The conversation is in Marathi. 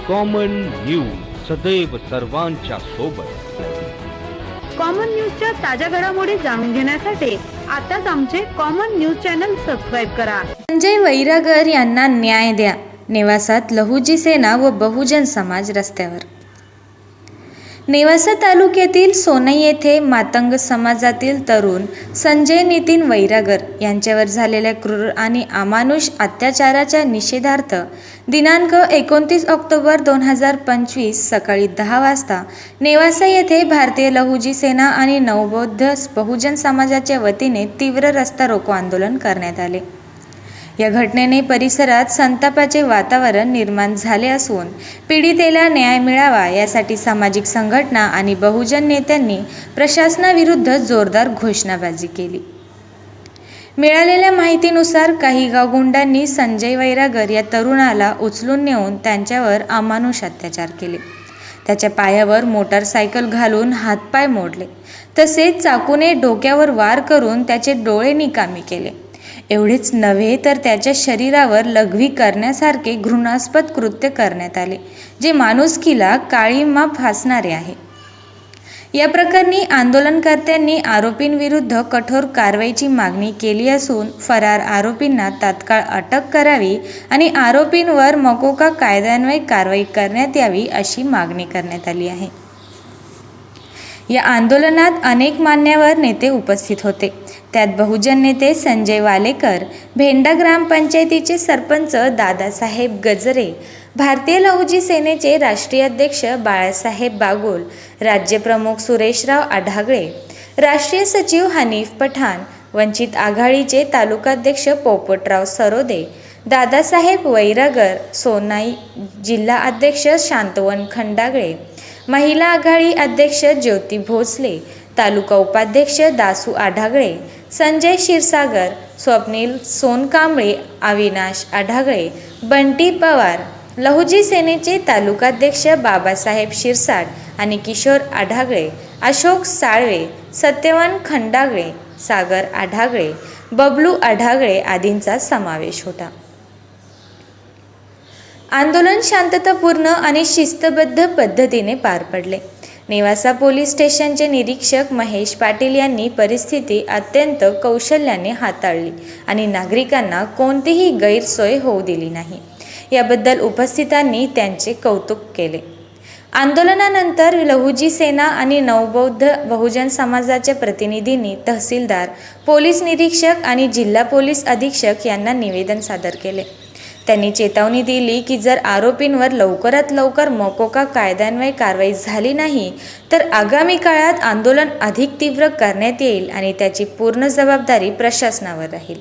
कॉमन न्यूज सदैव सर्वांच्या सोबत। कॉमन न्यूजच्या ताज्या घडामोडी जाणून घेण्यासाठी आताच आमचे कॉमन न्यूज चॅनल सबस्क्राईब करा। संजय वैरागर यांना न्याय द्या। नेवासात लहुजी सेना व बहुजन समाज रस्त्यावर। नेवासा तालुक्यातील सोनई येथे मातंग समाजातील तरुण संजय नितीन वैरागर यांच्यावर झालेल्या क्रूर आणि अमानुष अत्याचाराच्या निषेधार्थ दिनांक 29 ऑक्टोबर 2025 सकाळी 10 वाजता नेवासा येथे भारतीय लहुजी सेना आणि नवबौद्ध बहुजन समाजाच्या वतीने तीव्र रस्ता रोको आंदोलन करण्यात आले। या घटनेने परिसरात संतापाचे वातावरण निर्माण झाले असून पीडितेला न्याय मिळावा यासाठी सामाजिक संघटना आणि बहुजन नेत्यांनी प्रशासनाविरुद्ध जोरदार घोषणाबाजी केली। मिळालेल्या माहितीनुसार काही गावगुंडांनी संजय वैरागर या तरुणाला उचलून नेऊन त्यांच्यावर अमानुष अत्याचार केले। त्याच्या पायावर मोटारसायकल घालून हातपाय मोडले, तसेच चाकूने डोक्यावर वार करून त्याचे डोळे निकामी केले। एवढेच नव्हे तर त्याच्या शरीरावर लघवी करण्यासारखे घृणास्पद कृत्य करण्यात आले, जे माणुसकीला काळिमा फासणारे आहे। या प्रकरणी आंदोलनकर्त्यांनी आरोपींविरुद्ध कठोर कारवाईची मागणी केली असून फरार आरोपींना तात्काळ अटक करावी आणि आरोपींवर मकोका कायद्यान्वये कारवाई करण्यात यावी अशी मागणी करण्यात आली आहे। या आंदोलनात अनेक मान्यवर नेते उपस्थित होते। त्यात बहुजन नेते संजय वालेकर, भेंडा ग्रामपंचायतीचे सरपंच दादासाहेब गजरे, भारतीय लहुजी सेनेचे राष्ट्रीय अध्यक्ष बाळासाहेब बागोल, राज्यप्रमुख सुरेशराव आढागळे, राष्ट्रीय सचिव हनीफ पठाण, वंचित आघाडीचे तालुकाध्यक्ष पोपटराव सरोदे, दादासाहेब वैरागर, सोनाई जिल्हा अध्यक्ष शांतवन खंडागळे, महिला आघाडी अध्यक्ष ज्योती भोसले, तालुका उपाध्यक्ष दासू आढागळे, संजय क्षीरसागर, स्वप्नील सोनकांबळे, अविनाश आढागळे, बंटी पवार, लहुजी सेनेचे तालुकाध्यक्ष बाबासाहेब शिरसाट आणि किशोर आढागळे, अशोक साळवे, सत्यवान खंडागळे, सागर आढागळे, बबलू आढागळे आदींचा समावेश होता। आंदोलन शांततापूर्ण आणि शिस्तबद्ध पद्धतीने पार पडले। नेवासा पोलीस स्टेशनचे निरीक्षक महेश पाटील यांनी परिस्थिती अत्यंत कौशल्याने हाताळली आणि नागरिकांना कोणतीही गैरसोय होऊ दिली नाही, याबद्दल उपस्थितांनी त्यांचे कौतुक केले। आंदोलनानंतर लहुजी सेना आणि नवबौद्ध बहुजन समाजाच्या प्रतिनिधींनी तहसीलदार, पोलीस निरीक्षक आणि जिल्हा पोलीस अधीक्षक यांना निवेदन सादर केले। त्यांनी चेतावणी दिली की जर आरोपींवर लवकरात लवकर मकोका कायद्यान्वये कारवाई झाली नाही तर आगामी काळात आंदोलन अधिक तीव्र करण्यात येईल आणि त्याची पूर्ण जबाबदारी प्रशासनावर राहील।